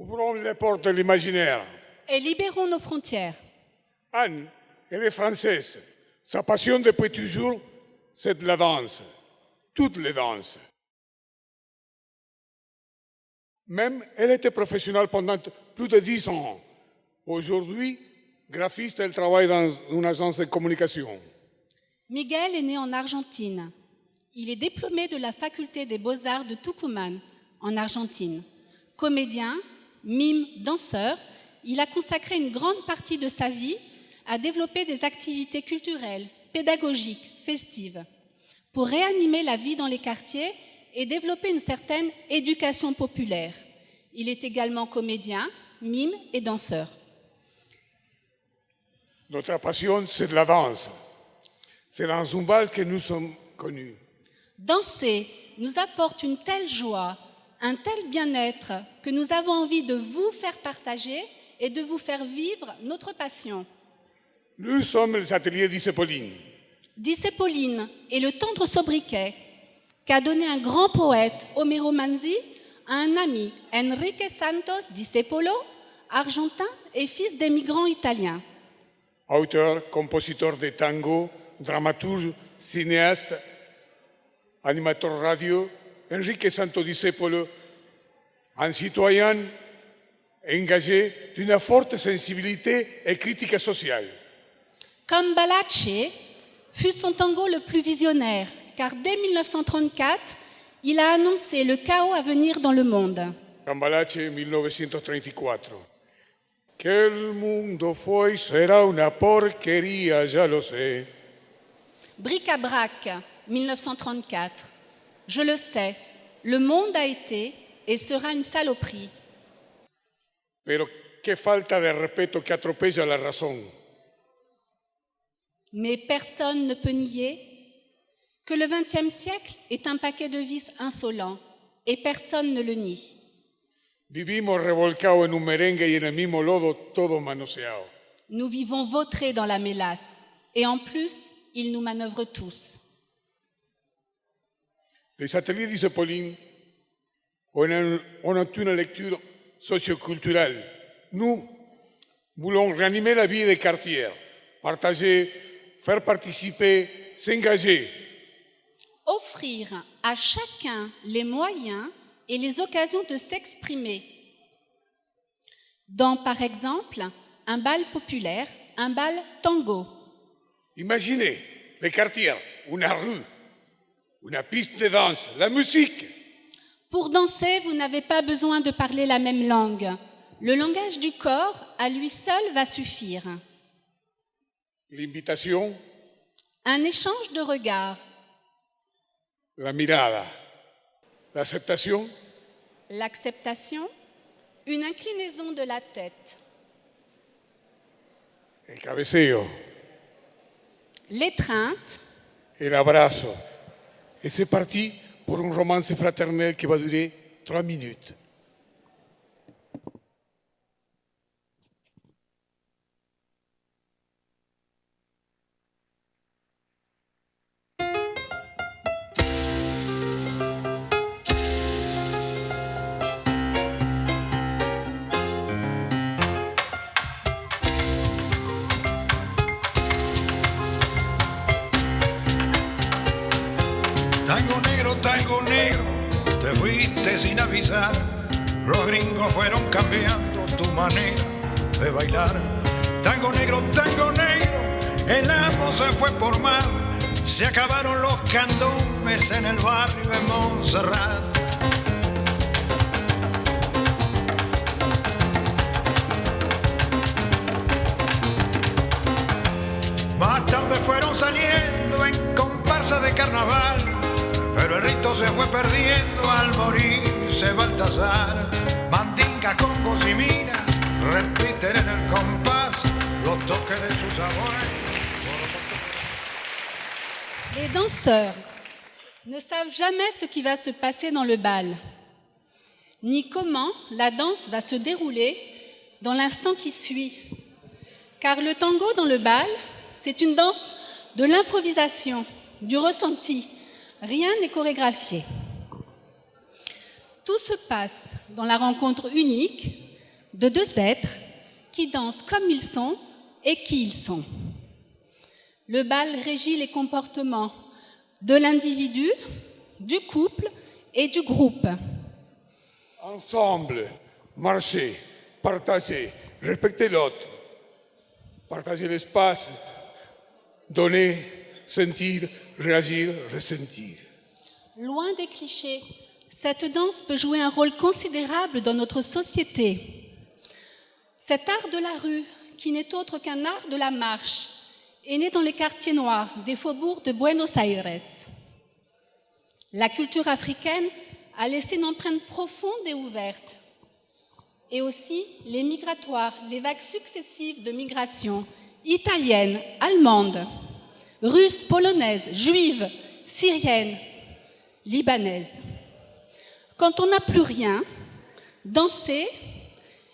Ouvrons les portes de l'imaginaire. et libérons nos frontières. Anne, elle est française. Sa passion depuis toujours, c'est de la danse. Toutes les danses. Même, elle était professionnelle pendant plus de 10 ans. Aujourd'hui, graphiste, elle travaille dans une agence de communication. Miguel est né en Argentine. Il est diplômé de la faculté des beaux-arts de Tucumán, en Argentine. Comédien, mime, danseur, il a consacré une grande partie de sa vie à développer des activités culturelles, pédagogiques, festives, pour réanimer la vie dans les quartiers et développer une certaine éducation populaire. Il est également comédien, mime et danseur. Notre passion, c'est de la danse. C'est dans une bal que nous sommes connus. Danser nous apporte une telle joie, un tel bien-être que nous avons envie de vous faire partager et de vous faire vivre notre passion. Nous sommes les ateliers d'Issepoline. Discépoline est le tendre sobriquet qu'a donné un grand poète, Homero Manzi, à un ami, Enrique Santos Discepolo, argentin et fils d'émigrants italiens. Auteur, compositeur de tango, dramaturge, cinéaste, animateur radio, Enrique Santos Discepolo, un citoyen engagé d'une forte sensibilité et critique sociale. Cambalache fut son tango le plus visionnaire, car dès 1934, il a annoncé le chaos à venir dans le monde. Cambalache, 1934. Que el mundo fue y será una porquería, ya lo sé. Bric-à-brac, 1934. Je le sais, le monde a été et sera une saloperie. Pero qué falta de respeto que atropella la razón. Mais personne ne peut nier que le XXe siècle est un paquet de vices insolents et personne ne le nie. Vivimos revolcados en un merengue y en el mismo lodo, todo manoseado. Nous vivons vautrés dans la mélasse et en plus, ils nous manœuvrent tous. Les ateliers d'Issepoline ont une lecture socioculturelle. Nous voulons réanimer la vie des quartiers, partager, faire participer, s'engager. Offrir à chacun les moyens et les occasions de s'exprimer. Dans, par exemple, un bal populaire, un bal tango. Imaginez les quartiers, une rue, une piste de danse, la musique. Pour danser, vous n'avez pas besoin de parler la même langue. Le langage du corps, à lui seul, va suffire. L'invitation, Un échange de regards, la mirada, l'acceptation, l'acceptation, une inclinaison de la tête, el cabeceo, l'étreinte, el abrazo. Et c'est parti pour un romance fraternel qui va durer 3 minutes. Tango negro, te fuiste sin avisar. Los gringos fueron cambiando tu manera de bailar. Tango negro, el amo se fue por mar. Se acabaron los candombes en el barrio de Montserrat. Más tarde fueron saliendo en comparsa de carnaval. Pero el rito se fue perdiendo al morirse Baltasar. Mandinga, congos y mina repiten en el compás los toques de sus abuelos. Les danseurs ne savent jamais ce qui va se passer dans le bal, ni comment la danse va se dérouler dans l'instant qui suit. Car le tango dans le bal, c'est une danse de l'improvisation, du ressenti. Rien n'est chorégraphié. Tout se passe dans la rencontre unique de deux êtres qui dansent comme ils sont et qui ils sont. Le bal régit les comportements de l'individu, du couple et du groupe. Ensemble, marcher, partager, respecter l'autre, partager l'espace, donner, sentir, réagir, ressentir. Loin des clichés, cette danse peut jouer un rôle considérable dans notre société. Cet art de la rue, qui n'est autre qu'un art de la marche, est né dans les quartiers noirs des faubourgs de Buenos Aires. La culture africaine a laissé une empreinte profonde et ouverte. Et aussi les migratoires, les vagues successives de migration italiennes, allemandes, russes, polonaises, juives, syriennes, libanaises. Quand on n'a plus rien, danser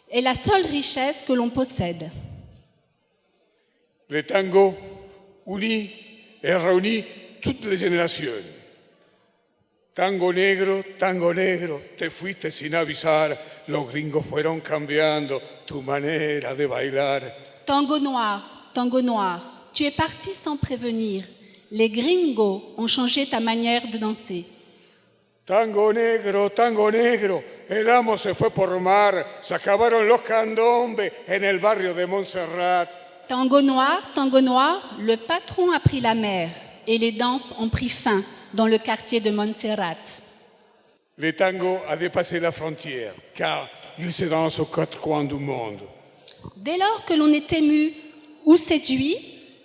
est la seule richesse que l'on possède. Le tango unit et réunit toutes les générations. Tango negro, te fuiste sin avisar, los gringos fueron cambiando tu manera de bailar. Tango noir, tu es parti sans prévenir. Les gringos ont changé ta manière de danser. Tango negro, el amo se fue por mar, se acabaron los candombes en el barrio de Montserrat. Tango noir, le patron a pris la mer et les danses ont pris fin dans le quartier de Montserrat. Le tango a dépassé la frontière, car il se danse aux quatre coins du monde. Dès lors que l'on est ému ou séduit,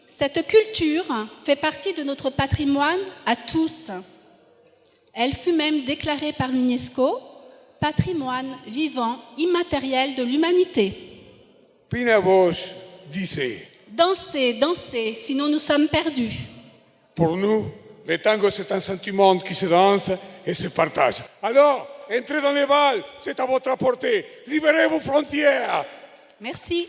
cette culture fait partie de notre patrimoine à tous. Elle fut même déclarée par l'UNESCO patrimoine vivant immatériel de l'humanité. Pina Bausch disait: Dansez, sinon nous sommes perdus. Pour nous, le tango c'est un sentiment qui se danse et se partage. Alors, entrez dans les balles, c'est à votre portée. Libérez vos frontières. Merci.